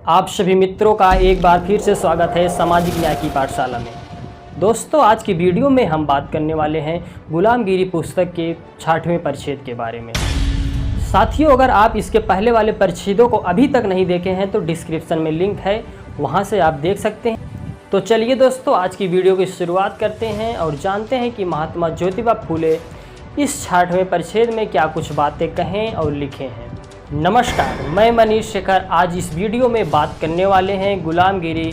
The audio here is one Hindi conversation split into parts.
आप सभी मित्रों का एक बार फिर से स्वागत है सामाजिक न्याय की पाठशाला में। दोस्तों, आज की वीडियो में हम बात करने वाले हैं गुलामगिरी पुस्तक के 6वें परिच्छेद के बारे में। साथियों, अगर आप इसके पहले वाले परिच्छेदों को अभी तक नहीं देखे हैं तो डिस्क्रिप्शन में लिंक है, वहां से आप देख सकते हैं। तो चलिए दोस्तों, आज की वीडियो की शुरुआत करते हैं और जानते हैं कि महात्मा ज्योतिबा फूले इस 6वें परिच्छेद में क्या कुछ बातें कहें और लिखे हैं। नमस्कार, मैं मनीष शेखर। आज इस वीडियो में बात करने वाले हैं गुलामगिरी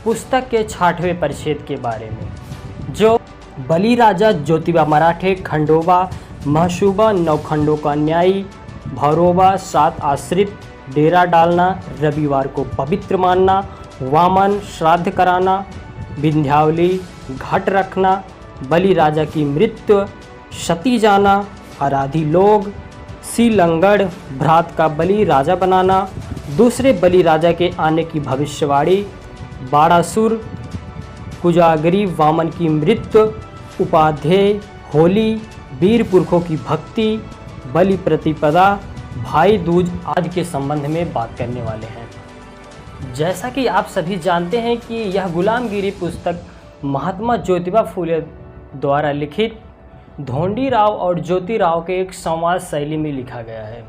पुस्तक के 6वें परिच्छेद के बारे में, जो बलिराजा ज्योतिबा मराठे, खंडोबा, महसूबा, नौखंडों का न्यायी, भैरोबा, 7 आश्रित, डेरा डालना, रविवार को पवित्र मानना, वामन, श्राद्ध कराना, विंध्यावली, घट रखना, बलिराजा की मृत्यु, सती जाना, आराधी लोग, सीलंगड़, भ्रात का बलि राजा बनाना, दूसरे बलि राजा के आने की भविष्यवाणी, बाड़ासुर, कुजागरी, वामन की मृत्यु, उपाध्याय, होली, वीर पुरखों की भक्ति, बलि प्रतिपदा, भाई दूज आदि के संबंध में बात करने वाले हैं। जैसा कि आप सभी जानते हैं कि यह गुलामगिरी पुस्तक महात्मा ज्योतिबा फूले द्वारा लिखित ढोंडीराव और ज्योतिराव के एक संवाद शैली में लिखा गया है।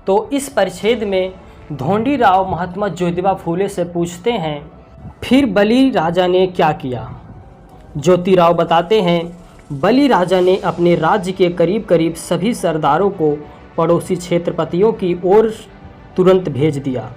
तो इस परिच्छेद में ढोंडीराव महात्मा ज्योतिबा फूले से पूछते हैं, फिर बलि राजा ने क्या किया? ज्योतिराव बताते हैं, बलि राजा ने अपने राज्य के करीब करीब सभी सरदारों को पड़ोसी क्षेत्रपतियों की ओर तुरंत भेज दिया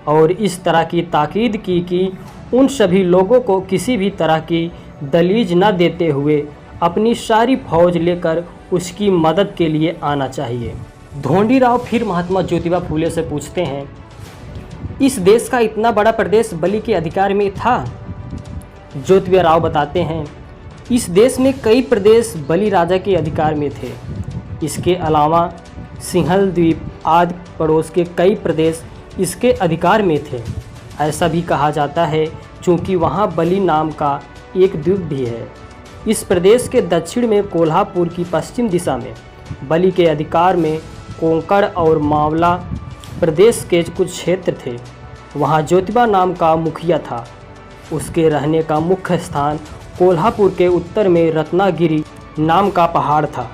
और इस तरह की ताकीद की कि उन सभी लोगों को किसी भी तरह की दलीज न देते हुए अपनी सारी फौज लेकर उसकी मदद के लिए आना चाहिए। ढोंडीराव फिर महात्मा ज्योतिबा फूले से पूछते हैं, इस देश का इतना बड़ा प्रदेश बलि के अधिकार में था? ज्योतिबा राव बताते हैं, इस देश में कई प्रदेश बलि राजा के अधिकार में थे। इसके अलावा सिंहल द्वीप आदि पड़ोस के कई प्रदेश इसके अधिकार में थे। ऐसा भी कहा जाता है क्योंकि वहाँ बलि नाम का एक द्वीप भी है। इस प्रदेश के दक्षिण में कोल्हापुर की पश्चिम दिशा में बलि के अधिकार में कोंकण और मावला प्रदेश के कुछ क्षेत्र थे। वहाँ ज्योतिबा नाम का मुखिया था। उसके रहने का मुख्य स्थान कोल्हापुर के उत्तर में रत्नागिरी नाम का पहाड़ था।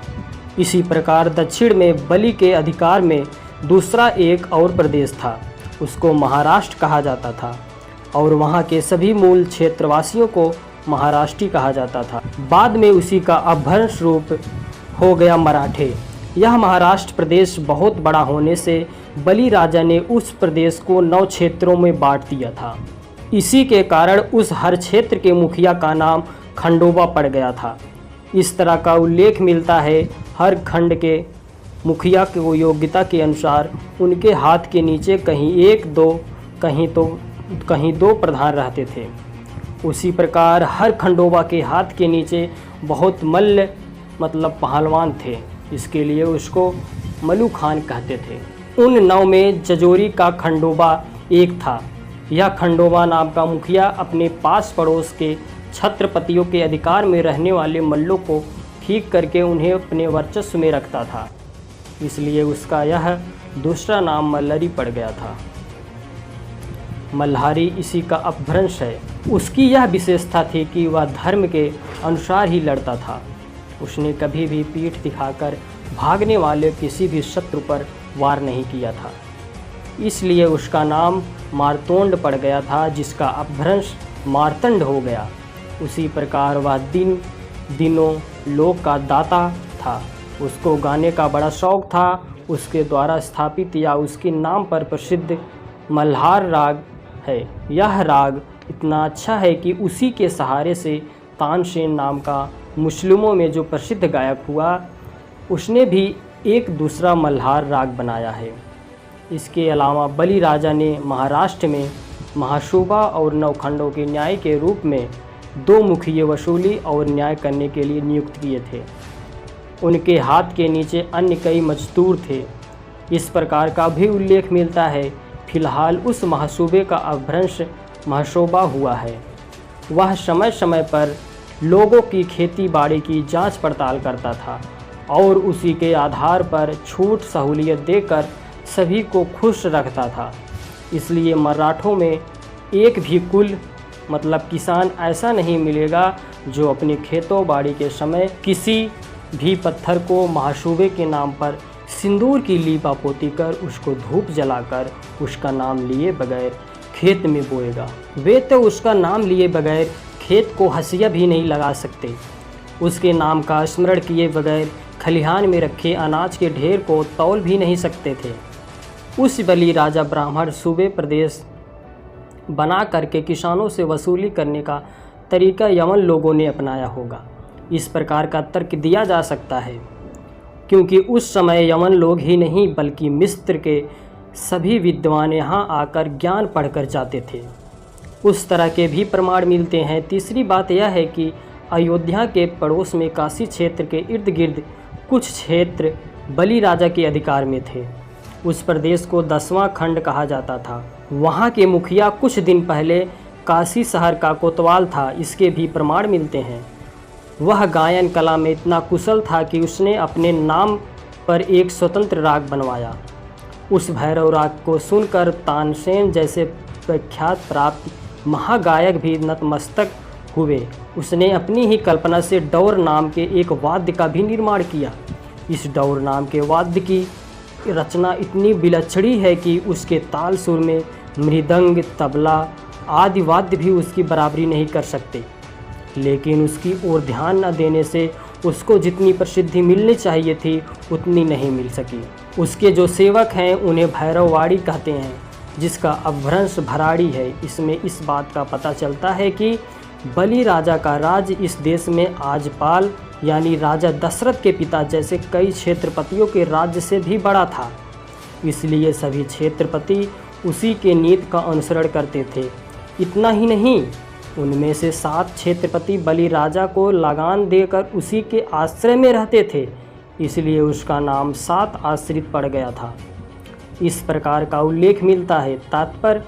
इसी प्रकार दक्षिण में बलि के अधिकार में दूसरा एक और प्रदेश था, उसको महाराष्ट्र कहा जाता था और वहाँ के सभी मूल क्षेत्रवासियों को महाराष्ट्री कहा जाता था। बाद में उसी का अपभ्रंश रूप हो गया मराठे। यह महाराष्ट्र प्रदेश बहुत बड़ा होने से बलि राजा ने उस प्रदेश को 9 क्षेत्रों में बांट दिया था। इसी के कारण उस हर क्षेत्र के मुखिया का नाम खंडोबा पड़ गया था। इस तरह का उल्लेख मिलता है, हर खंड के मुखिया को योग्यता के अनुसार उनके हाथ के नीचे कहीं 1-2 कहीं 2 प्रधान रहते थे। उसी प्रकार हर खंडोबा के हाथ के नीचे बहुत मल्ल मतलब पहलवान थे। इसके लिए उसको मल्लू खान कहते थे। उन 9 में जजोरी का खंडोबा एक था। यह खंडोबा नाम का मुखिया अपने पास पड़ोस के छत्रपतियों के अधिकार में रहने वाले मल्लों को ठीक करके उन्हें अपने वर्चस्व में रखता था, इसलिए उसका यह दूसरा नाम मल्लरी पड़ गया था। मल्हारी इसी का अपभ्रंश है। उसकी यह विशेषता थी कि वह धर्म के अनुसार ही लड़ता था। उसने कभी भी पीठ दिखाकर भागने वाले किसी भी शत्रु पर वार नहीं किया था, इसलिए उसका नाम मार्तोंड पड़ गया था, जिसका अपभ्रंश मार्तंड हो गया। उसी प्रकार वह दिनों लोक का दाता था। उसको गाने का बड़ा शौक था। उसके द्वारा स्थापित या उसके नाम पर प्रसिद्ध मल्हार राग है। यह राग इतना अच्छा है कि उसी के सहारे से तानसेन नाम का मुस्लिमों में जो प्रसिद्ध गायक हुआ, उसने भी एक दूसरा मल्हार राग बनाया है। इसके अलावा बलि राजा ने महाराष्ट्र में महसूबा और नौखंडों के न्याय के रूप में 2 मुखिए वसूली और न्याय करने के लिए नियुक्त किए थे। उनके हाथ के नीचे अन्य कई मजदूर थे। इस प्रकार का भी उल्लेख मिलता है। फिलहाल उस महसूबे का अपभ्रंश महसूबा हुआ है। वह समय समय पर लोगों की खेती बाड़ी की जांच पड़ताल करता था और उसी के आधार पर छूट सहूलियत देकर सभी को खुश रखता था। इसलिए मराठों में एक भी कुल मतलब किसान ऐसा नहीं मिलेगा जो अपने खेतों बाड़ी के समय किसी भी पत्थर को महाशूबे के नाम पर सिंदूर की लीपापोती कर उसको धूप जलाकर उसका नाम लिए बगैर खेत में बोएगा। वे तो उसका नाम लिए बगैर खेत को हंसिया भी नहीं लगा सकते। उसके नाम का स्मरण किए बगैर खलिहान में रखे अनाज के ढेर को तौल भी नहीं सकते थे। उस बलि राजा ब्राह्मण सूबे प्रदेश बना करके किसानों से वसूली करने का तरीका यमन लोगों ने अपनाया होगा। इस प्रकार का तर्क दिया जा सकता है क्योंकि उस समय यमन लोग ही नहीं बल्कि मिस्र के सभी विद्वान यहाँ आकर ज्ञान पढ़कर जाते थे। उस तरह के भी प्रमाण मिलते हैं। तीसरी बात यह है कि अयोध्या के पड़ोस में काशी क्षेत्र के इर्द गिर्द कुछ क्षेत्र बलि राजा के अधिकार में थे। उस प्रदेश को 10वां खंड कहा जाता था। वहाँ के मुखिया कुछ दिन पहले काशी शहर का कोतवाल था। इसके भी प्रमाण मिलते हैं। वह गायन कला में इतना कुशल था कि उसने अपने नाम पर एक स्वतंत्र राग बनवाया। उस भैरव राग को सुनकर तानसेन जैसे प्रख्यात प्राप्त महागायक भी नतमस्तक हुए। उसने अपनी ही कल्पना से डौर नाम के एक वाद्य का भी निर्माण किया। इस डौर नाम के वाद्य की रचना इतनी विलक्षणी है कि उसके ताल सुर में मृदंग, तबला आदि वाद्य भी उसकी बराबरी नहीं कर सकते। लेकिन उसकी ओर ध्यान न देने से उसको जितनी प्रसिद्धि मिलनी चाहिए थी उतनी नहीं मिल सकी। उसके जो सेवक हैं उन्हें भैरववाड़ी कहते हैं, जिसका अपभ्रंश भराड़ी है। इसमें इस बात का पता चलता है कि बलि राजा का राज्य इस देश में आजपाल यानी राजा दशरथ के पिता जैसे कई क्षेत्रपतियों के राज्य से भी बड़ा था। इसलिए सभी क्षेत्रपति उसी के नीति का अनुसरण करते थे। इतना ही नहीं, उनमें से 7 क्षेत्रपति बलि राजा को लगान देकर उसी के आश्रय में रहते थे। इसलिए उसका नाम 7 आश्रित पड़ गया था। इस प्रकार का उल्लेख मिलता है। तात्पर्य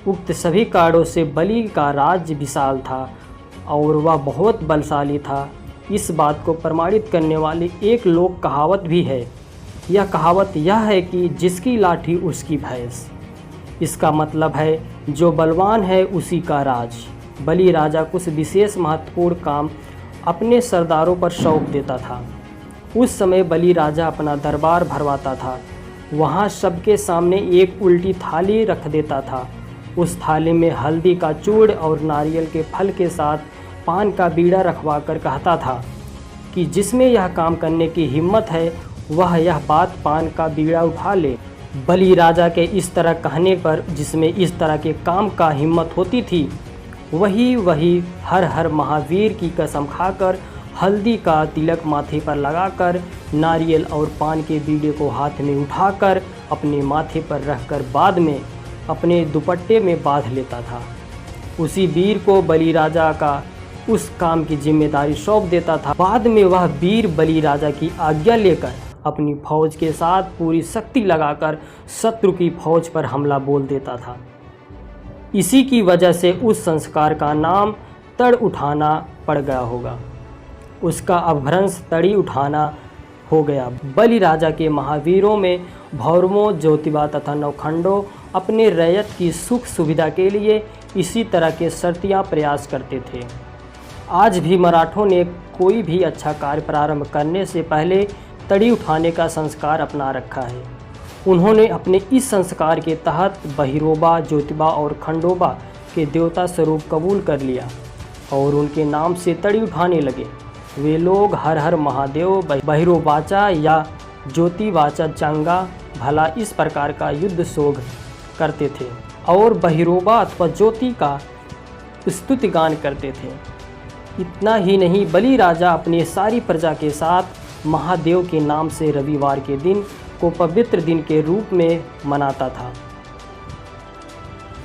उक्त सभी कारणों से बलि का राज्य विशाल था और वह बहुत बलशाली था। इस बात को प्रमाणित करने वाली एक लोक कहावत भी है। यह कहावत यह है कि जिसकी लाठी उसकी भैंस। इसका मतलब है जो बलवान है उसी का राज। बलि राजा कुछ विशेष महत्वपूर्ण काम अपने सरदारों पर सौंप देता था। उस समय बलि राजा अपना दरबार भरवाता था। वहाँ सबके सामने एक उल्टी थाली रख देता था। उस थाली में हल्दी का चूड़ और नारियल के फल के साथ पान का बीड़ा रखवा कर कहता था कि जिसमें यह काम करने की हिम्मत है वह यह बात पान का बीड़ा उठा ले। बलि राजा के इस तरह कहने पर जिसमें इस तरह के काम का हिम्मत होती थी वही हर हर महावीर की कसम खाकर हल्दी का तिलक माथे पर लगाकर नारियल और पान के बीड़े को हाथ में उठाकर अपने माथे पर रखकर बाद में अपने दुपट्टे में बांध लेता था। उसी वीर को बलि राजा का उस काम की जिम्मेदारी सौंप देता था। बाद में वह वीर बलि राजा की आज्ञा लेकर अपनी फौज के साथ पूरी शक्ति लगाकर शत्रु की फौज पर हमला बोल देता था। इसी की वजह से उस संस्कार का नाम तड़ उठाना पड़ गया होगा। उसका अपभ्रंश तड़ी उठाना हो गया। बलि राजा के महावीरों में भौरवों, ज्योतिबा तथा नौखंडों अपने रैयत की सुख सुविधा के लिए इसी तरह के शर्तियाँ प्रयास करते थे। आज भी मराठों ने कोई भी अच्छा कार्य प्रारंभ करने से पहले तड़ी उठाने का संस्कार अपना रखा है। उन्होंने अपने इस संस्कार के तहत बहिरोबा, ज्योतिबा और खंडोबा के देवता स्वरूप कबूल कर लिया और उनके नाम से तड़ी उठाने लगे। वे लोग हर हर महादेव, बहिरोबाचा या ज्योतिबाचा चंगा भला इस प्रकार का युद्ध सोग करते थे और बहिरोबा अथवा ज्योति का स्तुति गान करते थे। इतना ही नहीं, बलि राजा अपनी सारी प्रजा के साथ महादेव के नाम से रविवार के दिन को पवित्र दिन के रूप में मनाता था।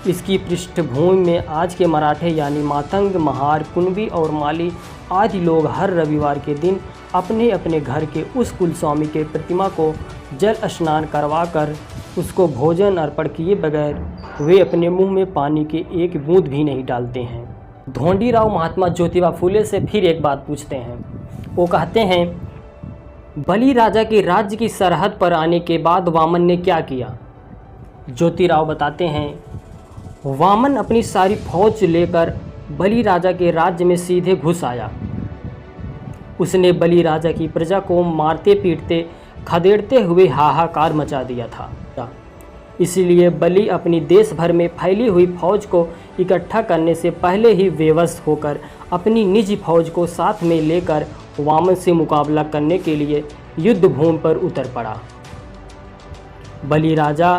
इसकी पृष्ठभूमि में आज के मराठे यानी मातंग, महार, कुणबी और माली आदि लोग हर रविवार के दिन अपने अपने घर के उस कुलस्वामी के प्रतिमा को जल स्नान करवाकर उसको भोजन अर्पण किए बगैर वे अपने मुंह में पानी की एक बूंद भी नहीं डालते हैं। धोंडीराव महात्मा ज्योतिबा फुले से फिर एक बात पूछते हैं। वो कहते हैं, बलि राजा के राज्य की सरहद पर आने के बाद वामन ने क्या किया? ज्योतिराव बताते हैं, वामन अपनी सारी फौज लेकर बलि राजा के राज्य में सीधे घुस आया। उसने बलि राजा की प्रजा को मारते पीटते खदेड़ते हुए हाहाकार मचा दिया था। इसलिए बलि अपनी देश भर में फैली हुई फौज को इकट्ठा करने से पहले ही बेबस होकर अपनी निजी फौज को साथ में लेकर वामन से मुकाबला करने के लिए युद्ध भूमि पर उतर पड़ा। बलि राजा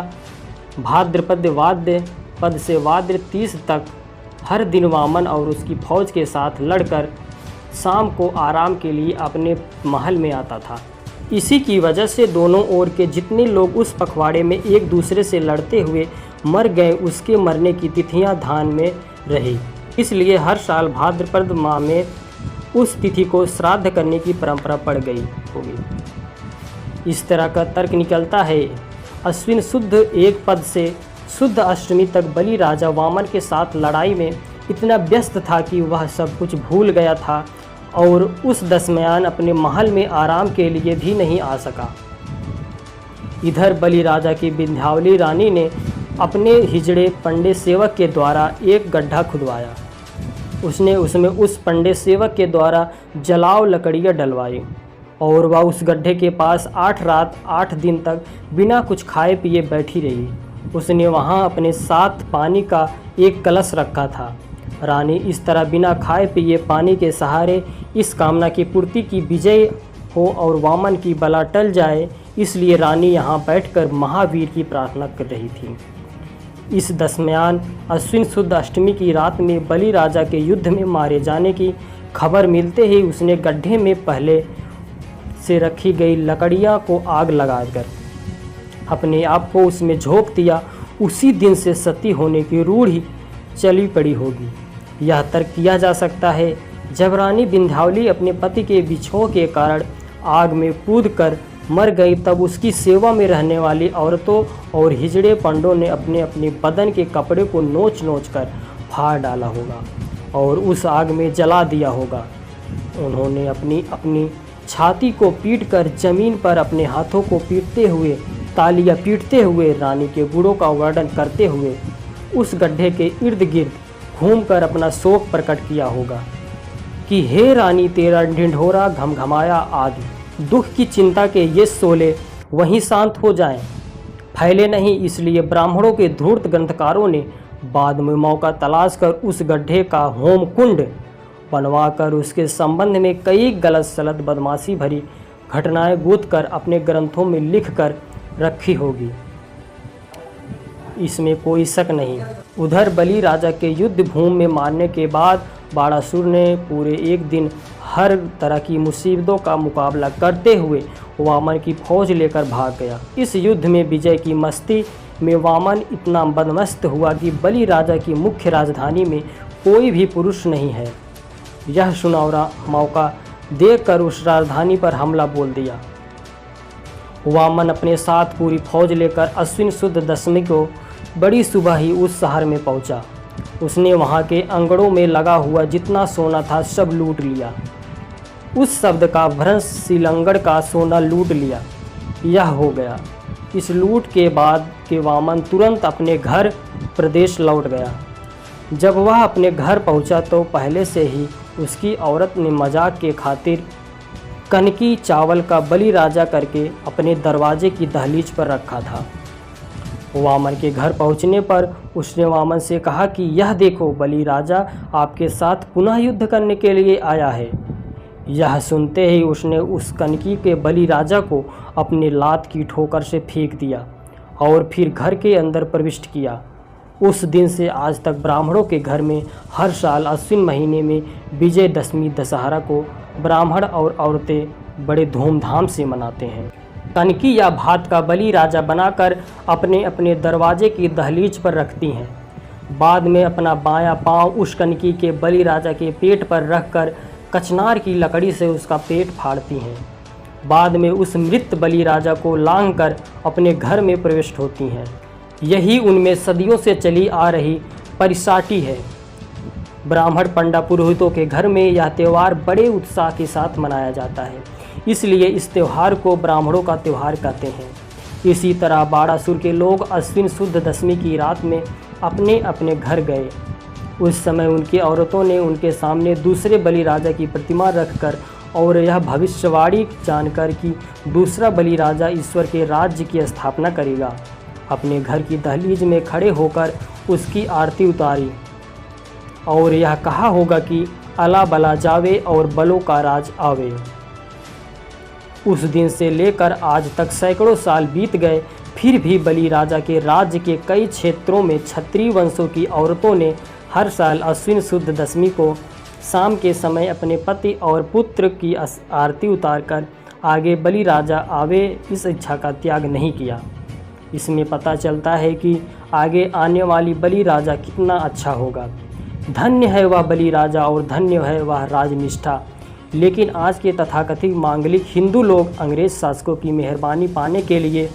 भाद्रपद वाद्य पद से वाद्य 30 तक हर दिन वामन और उसकी फौज के साथ लड़कर शाम को आराम के लिए अपने महल में आता था। इसी की वजह से दोनों ओर के जितने लोग उस पखवाड़े में एक दूसरे से लड़ते हुए मर गए, उसके मरने की तिथियां ध्यान में रही। इसलिए हर साल भाद्रपद माह में उस तिथि को श्राद्ध करने की परंपरा पड़ गई होगी। इस तरह का तर्क निकलता है। अश्विन शुद्ध 1 पद से शुद्ध अष्टमी तक बलि राजा वामन के साथ लड़ाई में इतना व्यस्त था कि वह सब कुछ भूल गया था और उस दरमियान अपने महल में आराम के लिए भी नहीं आ सका। इधर बलि राजा की विंध्यावली रानी ने अपने हिजड़े पंडे सेवक के द्वारा एक गड्ढा खुदवाया। उसने उसमें उस पंडे सेवक के द्वारा जलाव लकड़ियाँ डलवाई और वह उस गड्ढे के पास 8 रात 8 दिन तक बिना कुछ खाए पिए बैठी रही। उसने वहाँ अपने साथ पानी का एक कलश रखा था। रानी इस तरह बिना खाए पिए पानी के सहारे इस कामना की पूर्ति की विजय हो और वामन की बला टल जाए, इसलिए रानी यहाँ बैठकर महावीर की प्रार्थना कर रही थी। इस दरमियान अश्विन शुद्ध अष्टमी की रात में बलि राजा के युद्ध में मारे जाने की खबर मिलते ही उसने गड्ढे में पहले से रखी गई लकड़ियाँ को आग लगाकर अपने आप को उसमें झोंक दिया। उसी दिन से सती होने की रूढ़ी चली पड़ी होगी। यह तर्क किया जा सकता है, जब रानी विंध्यावली अपने पति के विछोह के कारण आग में कूदकर मर गई, तब उसकी सेवा में रहने वाली औरतों और हिजड़े पंडों ने अपने अपने बदन के कपड़े को नोच नोच कर फाड़ डाला होगा और उस आग में जला दिया होगा। उन्होंने अपनी अपनी छाती को पीटकर जमीन पर अपने हाथों को पीटते हुए, तालियां पीटते हुए, रानी के गुणों का वर्णन करते हुए उस गड्ढे के इर्द गिर्द घूमकर अपना शोक प्रकट किया होगा कि हे रानी, तेरा ढिंढोरा घमघमाया आदि दुख की चिंता के ये शोले वहीं शांत हो जाएं, फैले नहीं। इसलिए ब्राह्मणों के धूर्त ग्रंथकारों ने बाद में मौका तलाश कर उस गड्ढे का होम कुंड बनवाकर उसके संबंध में कई गलत सलत बदमाशी भरी घटनाएं गूंथ कर अपने ग्रंथों में लिख कर रखी होगी, इसमें कोई शक नहीं। उधर बलि राजा के युद्ध भूमि में मारने के बाद बाणासुर ने पूरे एक दिन हर तरह की मुसीबतों का मुकाबला करते हुए वामन की फौज लेकर भाग गया। इस युद्ध में विजय की मस्ती में वामन इतना बदमस्त हुआ कि बलि राजा की मुख्य राजधानी में कोई भी पुरुष नहीं है। यह सुनहरा मौका देखकर उस राजधानी पर हमला बोल दिया। वामन अपने साथ पूरी फौज लेकर अश्विन शुद्ध दशमी को बड़ी सुबह ही उस शहर में पहुंचा। उसने वहां के अंगड़ों में लगा हुआ जितना सोना था सब लूट लिया। उस शब्द का भ्रंश सीलंगड़ का सोना लूट लिया यह हो गया। इस लूट के बाद के वामन तुरंत अपने घर प्रदेश लौट गया। जब वह अपने घर पहुंचा तो पहले से ही उसकी औरत ने मजाक के खातिर कनकी चावल का बलि राजा करके अपने दरवाजे की दहलीज पर रखा था। वामन के घर पहुंचने पर उसने वामन से कहा कि यह देखो, बलि राजा आपके साथ पुनः युद्ध करने के लिए आया है। यह सुनते ही उसने उस कनकी के बलि राजा को अपने लात की ठोकर से फेंक दिया और फिर घर के अंदर प्रविष्ट किया। उस दिन से आज तक ब्राह्मणों के घर में हर साल अश्विन महीने में विजयदशमी दशहरा को ब्राह्मण और औरतें बड़े धूमधाम से मनाते हैं। कनकी या भात का बलि राजा बनाकर अपने अपने दरवाजे की दहलीज पर रखती हैं। बाद में अपना बायां पांव उस कनकी के बलि राजा के पेट पर रखकर कचनार की लकड़ी से उसका पेट फाड़ती हैं। बाद में उस मृत बलि राजा को लांघकर अपने घर में प्रविष्ट होती हैं। यही उनमें सदियों से चली आ रही परिसाटी है। ब्राह्मण पंडा पुरोहितों के घर में यह त्यौहार बड़े उत्साह के साथ मनाया जाता है, इसलिए इस त्यौहार को ब्राह्मणों का त्यौहार कहते हैं। इसी तरह बाड़ासुर के लोग अश्विन शुद्ध दशमी की रात में अपने अपने घर गए। उस समय उनकी औरतों ने उनके सामने दूसरे बलि राजा की प्रतिमा रखकर और यह भविष्यवाणी जानकर कि दूसरा बलि राजा ईश्वर के राज्य की स्थापना करेगा, अपने घर की दहलीज में खड़े होकर उसकी आरती उतारी और यह कहा होगा कि अला बला जावे और बलों का राज आवे। उस दिन से लेकर आज तक सैकड़ों साल बीत गए, फिर भी बलि राजा के राज्य के कई क्षेत्रों में क्षत्रिय वंशों की औरतों ने हर साल अश्विन शुद्ध दशमी को शाम के समय अपने पति और पुत्र की आरती उतारकर आगे बलि राजा आवे इस इच्छा का त्याग नहीं किया। इसमें पता चलता है कि आगे आने वाली बलि राजा कितना अच्छा होगा। धन्य है वह बलि राजा और धन्य है वह राजनिष्ठा। लेकिन आज के तथाकथित मांगलिक हिंदू लोग अंग्रेज शासकों की मेहरबानी पाने के लिए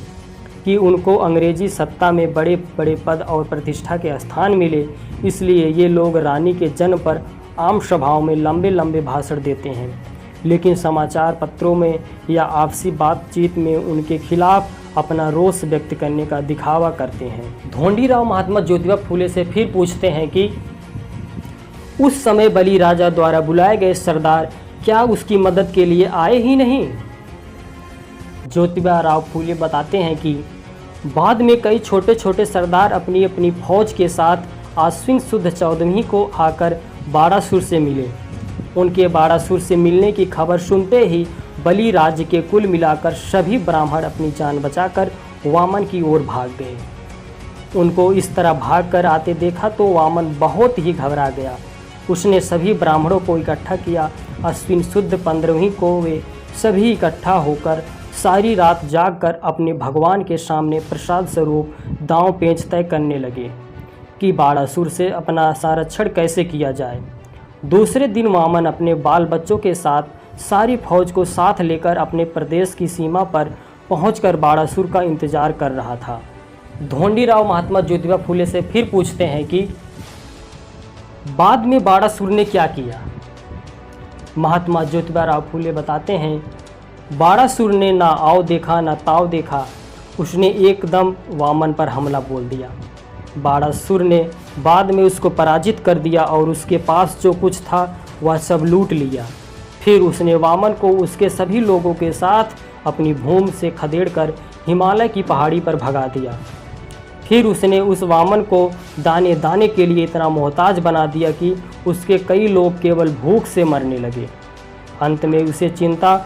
कि उनको अंग्रेजी सत्ता में बड़े बड़े पद और प्रतिष्ठा के स्थान मिले, इसलिए ये लोग रानी के जन्म पर आम सभाओं में लंबे लंबे भाषण देते हैं, लेकिन समाचार पत्रों में या आपसी बातचीत में उनके खिलाफ अपना रोष व्यक्त करने का दिखावा करते हैं। ढोंडीराव महात्मा ज्योतिबा फूले से फिर पूछते हैं कि उस समय बलि राजा द्वारा बुलाए गए सरदार क्या उसकी मदद के लिए आए ही नहीं? ज्योतिबा राव फूले बताते हैं कि बाद में कई छोटे छोटे सरदार अपनी अपनी फौज के साथ आश्विन शुद्ध 14वीं को आकर बाड़ासुर से मिले। उनके बाड़ासुर से मिलने की खबर सुनते ही बलि राज्य के कुल मिलाकर सभी ब्राह्मण अपनी जान बचाकर वामन की ओर भाग गए। उनको इस तरह भागकर आते देखा तो वामन बहुत ही घबरा गया। उसने सभी ब्राह्मणों को इकट्ठा किया। अश्विन शुद्ध 15वीं को वे सभी इकट्ठा होकर सारी रात जागकर अपने भगवान के सामने प्रसाद स्वरूप दांव पेंच तय करने लगे कि बाड़ासुर से अपना संरक्षण कैसे किया जाए। दूसरे दिन वामन अपने बाल बच्चों के साथ सारी फौज को साथ लेकर अपने प्रदेश की सीमा पर पहुंचकर बाड़ासुर का इंतजार कर रहा था। ढोंडीराव महात्मा ज्योतिबा फूले से फिर पूछते हैं कि बाद में बाड़ासुर ने क्या किया? महात्मा ज्योतिबा राव फूले बताते हैं, बाड़ासुर ने ना आओ देखा ना ताव देखा, उसने एकदम वामन पर हमला बोल दिया। बाड़ासुर ने बाद में उसको पराजित कर दिया और उसके पास जो कुछ था वह सब लूट लिया। फिर उसने वामन को उसके सभी लोगों के साथ अपनी भूमि से खदेड़कर हिमालय की पहाड़ी पर भगा दिया। फिर उसने उस वामन को दाने दाने के लिए इतना मोहताज बना दिया कि उसके कई लोग केवल भूख से मरने लगे। अंत में उसे चिंता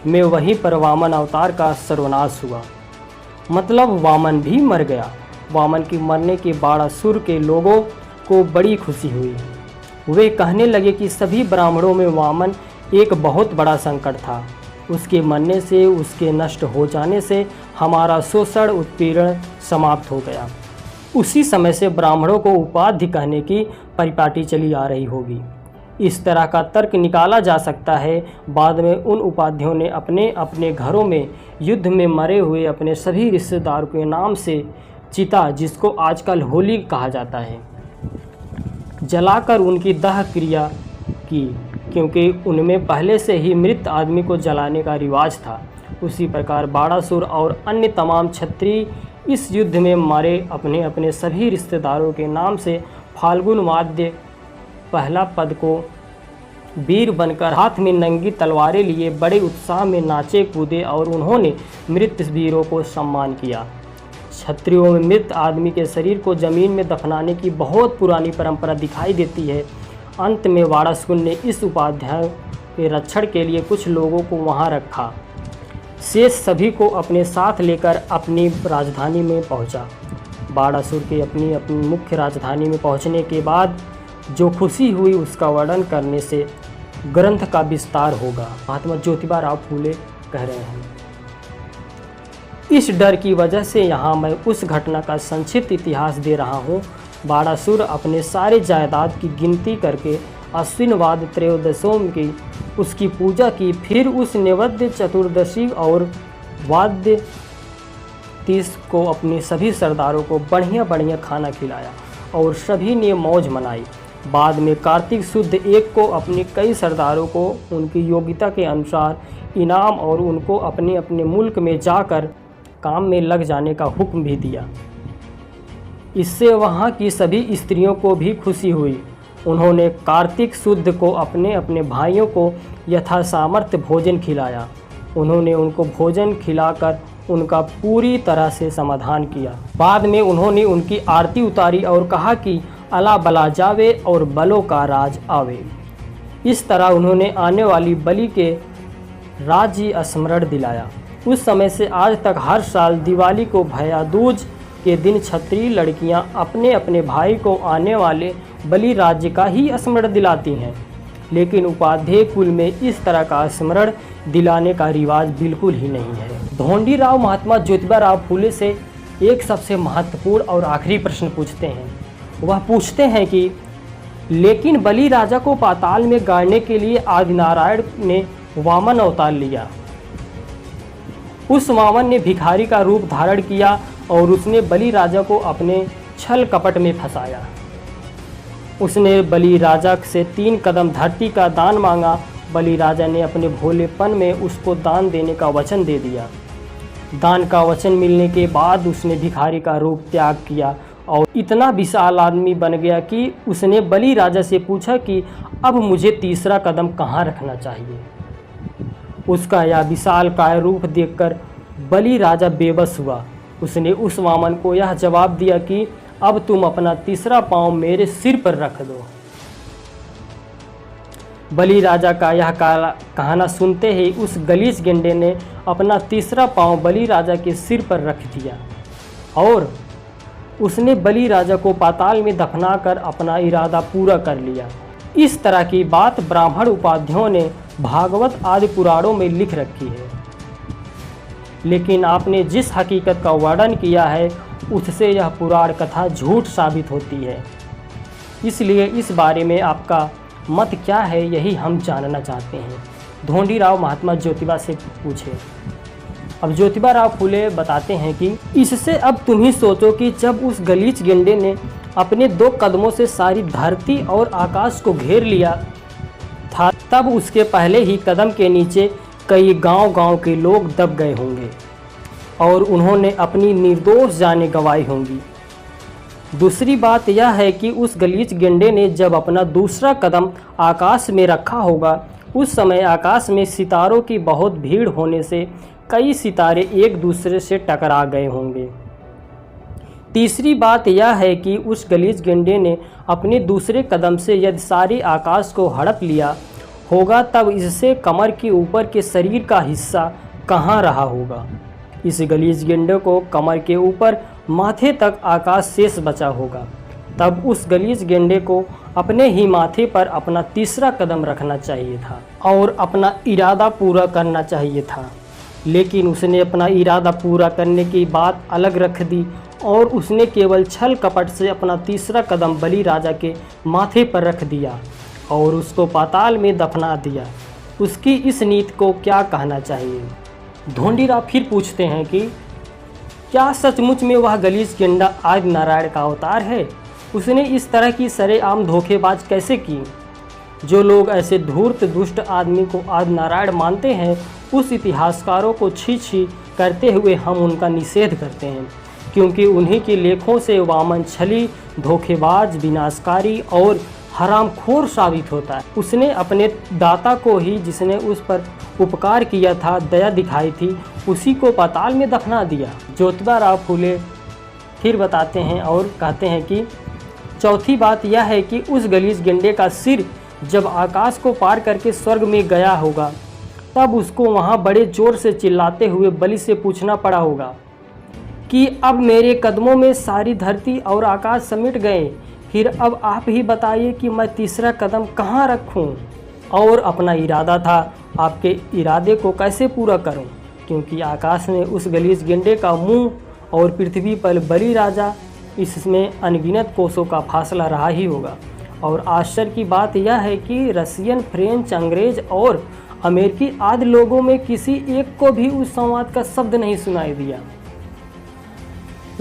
में वहीं पर वामन अवतार का सर्वनाश हुआ, मतलब वामन भी मर गया। वामन के मरने के बाड़ासुर के लोगों को बड़ी खुशी हुई। वे कहने लगे कि सभी ब्राह्मणों में वामन एक बहुत बड़ा संकट था। उसके मरने से, उसके नष्ट हो जाने से हमारा शोषण उत्पीड़न समाप्त हो गया। उसी समय से ब्राह्मणों को उपाधि कहने की परिपाटी चली आ रही होगी। इस तरह का तर्क निकाला जा सकता है। बाद में उन उपाधियों ने अपने अपने घरों में युद्ध में मरे हुए अपने सभी रिश्तेदारों के नाम से चिता, जिसको आजकल होली कहा जाता है, जलाकर उनकी दाह क्रिया की, क्योंकि उनमें पहले से ही मृत आदमी को जलाने का रिवाज था। उसी प्रकार बाड़ासुर और अन्य तमाम क्षत्रिय इस युद्ध में मारे अपने अपने सभी रिश्तेदारों के नाम से फाल्गुन वाद्य पहला पद को वीर बनकर हाथ में नंगी तलवारें लिए बड़े उत्साह में नाचे कूदे और उन्होंने मृत वीरों को सम्मान किया। क्षत्रियों में मृत आदमी के शरीर को जमीन में दफनाने की बहुत पुरानी परंपरा दिखाई देती है। अंत में बाड़ासुर ने इस उपाध्याय के रक्षण के लिए कुछ लोगों को वहां रखा। शेष सभी को अपने साथ लेकर अपनी राजधानी में पहुंचा। बाड़ासुर के अपनी मुख्य राजधानी में पहुंचने के बाद जो खुशी हुई उसका वर्णन करने से ग्रंथ का विस्तार होगा। महात्मा ज्योतिबा राव फूले कह रहे हैं। इस डर की वजह से यहाँ मैं उस घटना का संक्षिप्त इतिहास दे रहा हूँ। बाड़ासुर अपने सारे जायदाद की गिनती करके अश्विनवाद त्रयोदशों की उसकी पूजा की। फिर उस नैवेद्य चतुर्दशी और वाद्य 30 को अपने सभी सरदारों को बढ़िया बढ़िया खाना खिलाया और सभी ने मौज मनाई। बाद में कार्तिक शुद्ध 1 को अपने कई सरदारों को उनकी योग्यता के अनुसार इनाम और उनको अपने अपने मुल्क में जाकर काम में लग जाने का हुक्म भी दिया। इससे वहाँ की सभी स्त्रियों को भी खुशी हुई। उन्होंने कार्तिक शुद्ध को अपने अपने भाइयों को यथासामर्थ्य भोजन खिलाया। उन्होंने उनको भोजन खिलाकर उनका पूरी तरह से समाधान किया। बाद में उन्होंने उनकी आरती उतारी और कहा कि अला बला जावे और बलों का राज आवे। इस तरह उन्होंने आने वाली बलि के राज्य स्मरण दिलाया। उस समय से आज तक हर साल दिवाली को भैया दूज के दिन क्षत्रिय लड़कियां अपने अपने भाई को आने वाले बलि राज्य का ही स्मरण दिलाती हैं। लेकिन उपाध्याय कुल में इस तरह का स्मरण दिलाने का रिवाज बिल्कुल ही नहीं है। धोंडीराव महात्मा ज्योतिबा राव फूले से एक सबसे महत्वपूर्ण और आखिरी प्रश्न पूछते हैं। वह पूछते हैं कि लेकिन बलि राजा को पाताल में गाड़ने के लिए आदिनारायण ने वामन अवतार लिया। उस वामन ने भिखारी का रूप धारण किया और उसने बलि राजा को अपने छल कपट में फंसाया। उसने बलि राजा से 3 कदम धरती का दान मांगा। बलि राजा ने अपने भोलेपन में उसको दान देने का वचन दे दिया। दान का वचन मिलने के बाद उसने भिखारी का रूप त्याग किया और इतना विशाल आदमी बन गया कि उसने बलि राजा से पूछा कि अब मुझे तीसरा कदम कहाँ रखना चाहिए। उसका यह विशाल काय रूप देखकर बलि राजा बेबस हुआ। उसने उस वामन को यह जवाब दिया कि अब तुम अपना तीसरा पांव मेरे सिर पर रख दो। बलि राजा का यह कहना सुनते ही उस गलीच गेंडे ने अपना तीसरा पांव बलि राजा के सिर पर रख दिया और उसने बलि राजा को पाताल में दफनाकर अपना इरादा पूरा कर लिया। इस तरह की बात ब्राह्मण उपाध्यायों ने भागवत आदि पुराणों में लिख रखी है। लेकिन आपने जिस हकीकत का वर्णन किया है उससे यह पुराण कथा झूठ साबित होती है। इसलिए इस बारे में आपका मत क्या है, यही हम जानना चाहते हैं। धोंडीराव महात्मा ज्योतिबा से पूछे। अब ज्योतिबा राव फूले बताते हैं कि इससे अब तुम ही सोचो कि जब उस गलीच गेंडे ने अपने 2 कदमों से सारी धरती और आकाश को घेर लिया था, तब उसके पहले ही कदम के नीचे कई गांव-गांव के लोग दब गए होंगे और उन्होंने अपनी निर्दोष जानें गंवाई होंगी। दूसरी बात यह है कि उस गलीच गेंडे ने जब अपना दूसरा कदम आकाश में रखा होगा, उस समय आकाश में सितारों की बहुत भीड़ होने से कई सितारे एक दूसरे से टकरा गए होंगे। तीसरी बात यह है कि उस गलीच गेंडे ने अपने दूसरे कदम से यदि सारे आकाश को हड़प लिया होगा, तब इससे कमर के ऊपर के शरीर का हिस्सा कहाँ रहा होगा। इस गलीच गेंडे को कमर के ऊपर माथे तक आकाश शेष बचा होगा। तब उस गलीच गेंडे को अपने ही माथे पर अपना तीसरा कदम रखना चाहिए था और अपना इरादा पूरा करना चाहिए था। लेकिन उसने अपना इरादा पूरा करने की बात अलग रख दी और उसने केवल छल कपट से अपना तीसरा कदम बलि राजा के माथे पर रख दिया और उसको पाताल में दफना दिया। उसकी इस नीति को क्या कहना चाहिए। धोंडीराव फिर पूछते हैं कि क्या सचमुच में वह गलीच गेंडा आदि नारायण का अवतार है। उसने इस तरह की सरेआम धोखेबाज कैसे की। जो लोग ऐसे धूर्त दुष्ट आदमी को आदि नारायण मानते हैं, उस इतिहासकारों को छी छी करते हुए हम उनका निषेध करते हैं, क्योंकि उन्हीं के लेखों से वामन छली, धोखेबाज, विनाशकारी और हरामखोर साबित होता है। उसने अपने दाता को ही, जिसने उस पर उपकार किया था, दया दिखाई थी, उसी को पाताल में दफना दिया। ज्योतिबा राव फूले फिर बताते हैं और कहते हैं कि चौथी बात यह है कि उस गलीच गेंडे का सिर जब आकाश को पार करके स्वर्ग में गया होगा, तब उसको वहाँ बड़े जोर से चिल्लाते हुए बलि से पूछना पड़ा होगा कि अब मेरे कदमों में सारी धरती और आकाश समेट गए, फिर अब आप ही बताइए कि मैं तीसरा कदम कहाँ रखूं और अपना इरादा था, आपके इरादे को कैसे पूरा करूं, क्योंकि आकाश में उस गलीच गेंडे का मुंह और पृथ्वी पर बलि राजा, इसमें अनगिनत कोसों का फासला रहा ही होगा। और आश्चर्य की बात यह है कि रसियन, फ्रेंच, अंग्रेज और अमेरिकी आदि लोगों में किसी एक को भी उस संवाद का शब्द नहीं सुनाई दिया।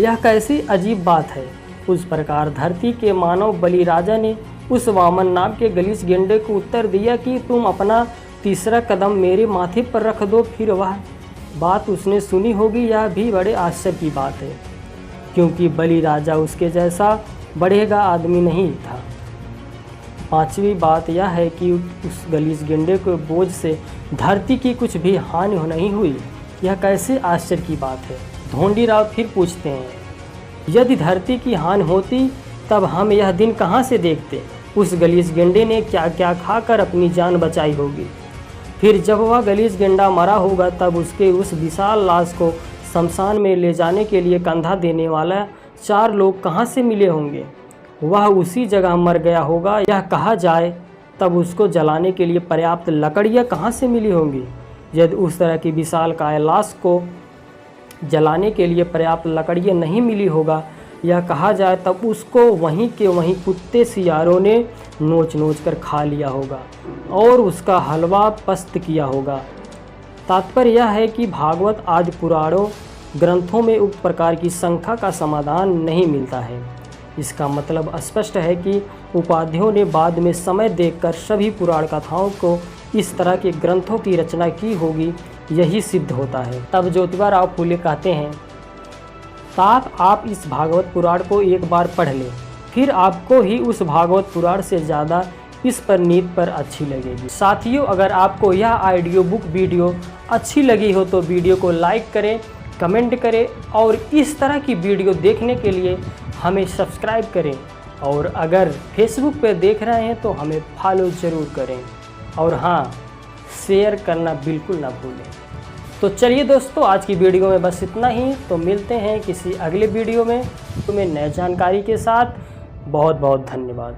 यह कैसी अजीब बात है। उस प्रकार धरती के मानव बलि राजा ने उस वामन नाम के गलीच गेंडे को उत्तर दिया कि तुम अपना तीसरा कदम मेरे माथे पर रख दो, फिर वह बात उसने सुनी होगी, यह भी बड़े आश्चर्य की बात है, क्योंकि बलि राजा उसके जैसा बढ़ेगा आदमी नहीं था। पांचवी बात यह है कि उस गलीस गेंडे के बोझ से धरती की कुछ भी हानि नहीं हुई। यह कैसे आश्चर्य की बात है। ढोंडी राव फिर पूछते हैं, यदि धरती की हानि होती तब हम यह दिन कहाँ से देखते। उस गलीस गेंडे ने क्या क्या खाकर अपनी जान बचाई होगी। फिर जब वह गलीस गेंडा मरा होगा तब उसके उस विशाल लाश को शमशान में ले जाने के लिए कंधा देने वाला 4 लोग कहाँ से मिले होंगे। वह उसी जगह मर गया होगा, यह कहा जाए तब उसको जलाने के लिए पर्याप्त लकड़ियाँ कहाँ से मिली होंगी। यदि उस तरह की विशालकाय लाश को जलाने के लिए पर्याप्त लकड़ियाँ नहीं मिली होगा, यह कहा जाए तब उसको वहीं के वहीं कुत्ते सियारों ने नोच नोच कर खा लिया होगा और उसका हलवा पस्त किया होगा। तात्पर्य यह है कि भागवत आदि पुराणों ग्रंथों में उक्त प्रकार की शंका का समाधान नहीं मिलता है। इसका मतलब स्पष्ट है कि उपाध्यायों ने बाद में समय देखकर सभी पुराण कथाओं को इस तरह के ग्रंथों की रचना की होगी, यही सिद्ध होता है। तब ज्योतिबा राव फूले कहते हैं, तात आप इस भागवत पुराण को एक बार पढ़ लें, फिर आपको ही उस भागवत पुराण से ज़्यादा इस पर नीति पर अच्छी लगेगी। साथियों, अगर आपको यह ऑडियो बुक वीडियो अच्छी लगी हो तो वीडियो को लाइक करें, कमेंट करें और इस तरह की वीडियो देखने के लिए हमें सब्सक्राइब करें। और अगर फेसबुक पर देख रहे हैं तो हमें फॉलो ज़रूर करें और हाँ, शेयर करना बिल्कुल ना भूलें। तो चलिए दोस्तों, आज की वीडियो में बस इतना ही। तो मिलते हैं किसी अगले वीडियो में तुम्हें नई जानकारी के साथ। बहुत बहुत धन्यवाद।